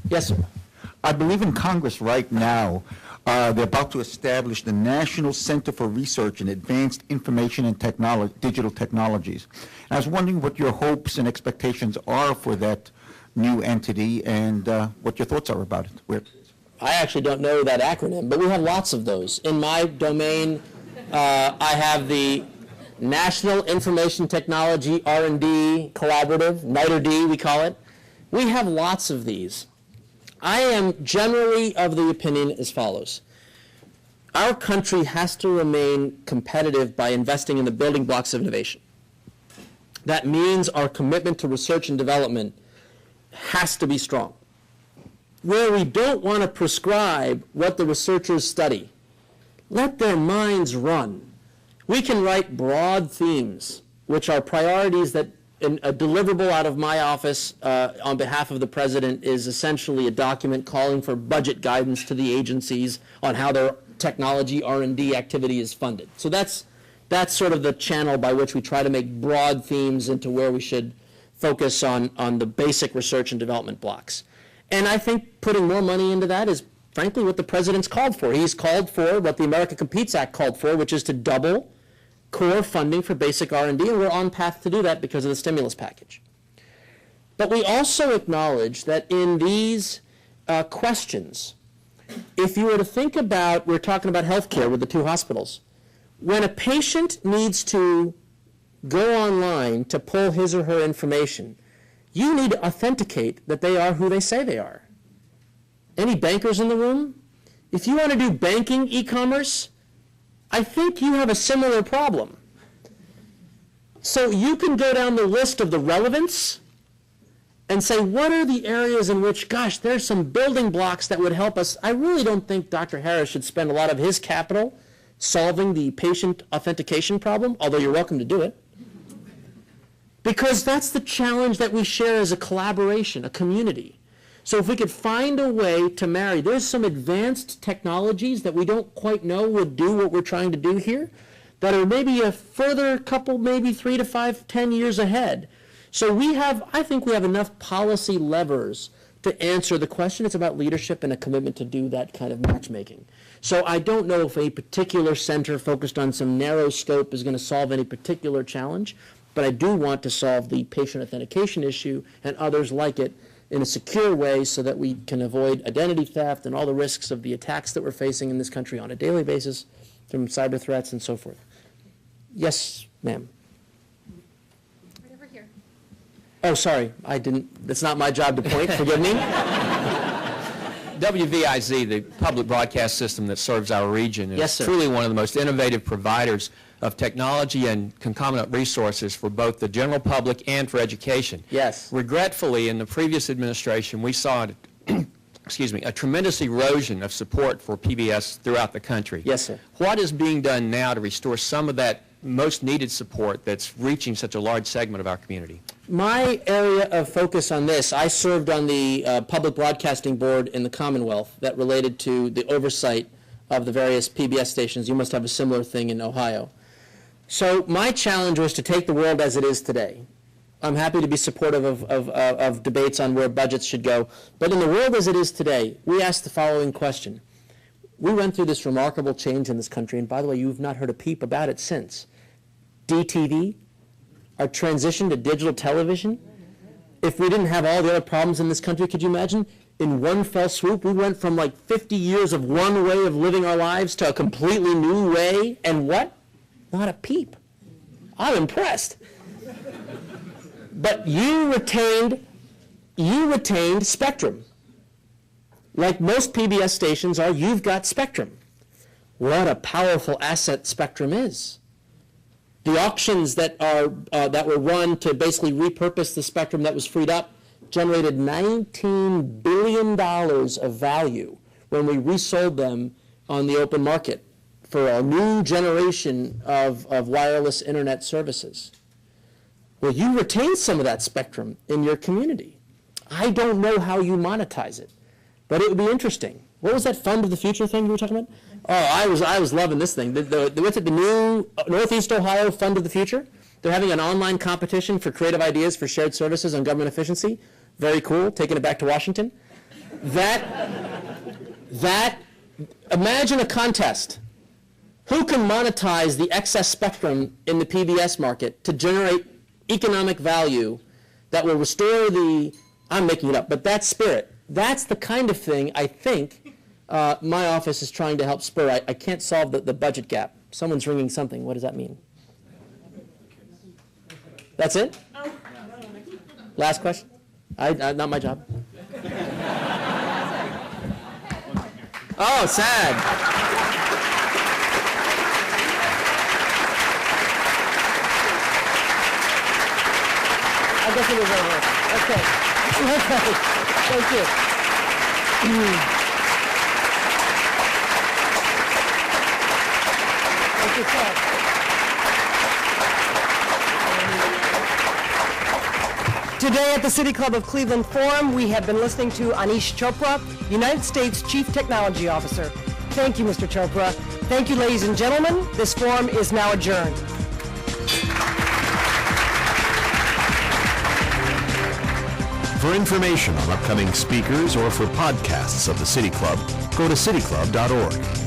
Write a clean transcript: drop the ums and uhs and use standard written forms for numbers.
Yes, sir. I believe in Congress right now, they're about to establish the National Center for Research in Advanced Information and Digital Technologies. And I was wondering what your hopes and expectations are for that new entity and what your thoughts are about it. I actually don't know that acronym, but we have lots of those. In my domain, I have the National Information Technology R&D Collaborative, NITR-D we call it. We have lots of these. I am generally of the opinion as follows. Our country has to remain competitive by investing in the building blocks of innovation. That means our commitment to research and development has to be strong. Where we don't want to prescribe what the researchers study, let their minds run. We can write broad themes, which are priorities that a deliverable out of my office on behalf of the president is essentially a document calling for budget guidance to the agencies on how their technology R&D activity is funded. So that's sort of the channel by which we try to make broad themes into where we should focus on the basic research and development blocks. And I think putting more money into that is frankly what the president's called for. He's called for what the America Competes Act called for, which is to double core funding for basic R&D, and we're on path to do that because of the stimulus package. But we also acknowledge that in these questions, if you were to think about, we're talking about healthcare with the two hospitals, when a patient needs to go online to pull his or her information, you need to authenticate that they are who they say they are. Any bankers in the room? If you want to do banking e-commerce, I think you have a similar problem. So you can go down the list of the relevance and say, what are the areas in which, gosh, there's some building blocks that would help us. I really don't think Dr. Harris should spend a lot of his capital solving the patient authentication problem, although you're welcome to do it. Because that's the challenge that we share as a collaboration, a community. So if we could find a way to marry, there's some advanced technologies that we don't quite know would do what we're trying to do here, that are maybe a further couple, maybe 3 to 5, 10 years ahead. So we have, I think we have enough policy levers to answer the question. It's about leadership and a commitment to do that kind of matchmaking. So I don't know if a particular center focused on some narrow scope is going to solve any particular challenge, but I do want to solve the patient authentication issue and others like it in a secure way so that we can avoid identity theft and all the risks of the attacks that we're facing in this country on a daily basis from cyber threats and so forth. Yes, ma'am. Right over here. Oh, sorry, I didn't, it's not my job to point, forgive me. WVIZ, the public broadcast system that serves our region, is Yes, sir. truly one of the most innovative providers of technology and concomitant resources for both the general public and for education. Yes. Regretfully, in the previous administration, we saw excuse me, a tremendous erosion of support for PBS throughout the country. Yes, sir. What is being done now to restore some of that most needed support that's reaching such a large segment of our community? My area of focus on this, I served on the Public Broadcasting Board in the Commonwealth that related to the oversight of the various PBS stations. You must have a similar thing in Ohio. So my challenge was to take the world as it is today. I'm happy to be supportive of debates on where budgets should go. But in the world as it is today, we asked the following question. We went through this remarkable change in this country, and by the way, you've not heard a peep about it since. DTV, our transition to digital television. If we didn't have all the other problems in this country, could you imagine? In one fell swoop, we went from like 50 years of one way of living our lives to a completely new way, and what? Not a peep. I'm impressed. But you retained spectrum. Like most PBS stations are, you've got spectrum. What a powerful asset spectrum is. The auctions that were run to basically repurpose the spectrum that was freed up generated $19 billion of value when we resold them on the open market for a new generation of wireless internet services. Well, you retain some of that spectrum in your community. I don't know how you monetize it, but it would be interesting. What was that Fund of the Future thing you were talking about? Oh, I was loving this thing. What's it, the new Northeast Ohio Fund of the Future? They're having an online competition for creative ideas for shared services on government efficiency. Very cool, taking it back to Washington. Imagine a contest. Who can monetize the excess spectrum in the PBS market to generate economic value that will restore I'm making it up, but that spirit. That's the kind of thing I think my office is trying to help spur. I can't solve the budget gap. Someone's ringing something. What does that mean? That's it? Last question? Not my job. Oh, sad. I guess it was over. Okay. Okay. Thank you. Thank you, sir. Today at the City Club of Cleveland Forum, we have been listening to Aneesh Chopra, United States Chief Technology Officer. Thank you, Mr. Chopra. Thank you, ladies and gentlemen. This forum is now adjourned. For information on upcoming speakers or for podcasts of the City Club, go to cityclub.org.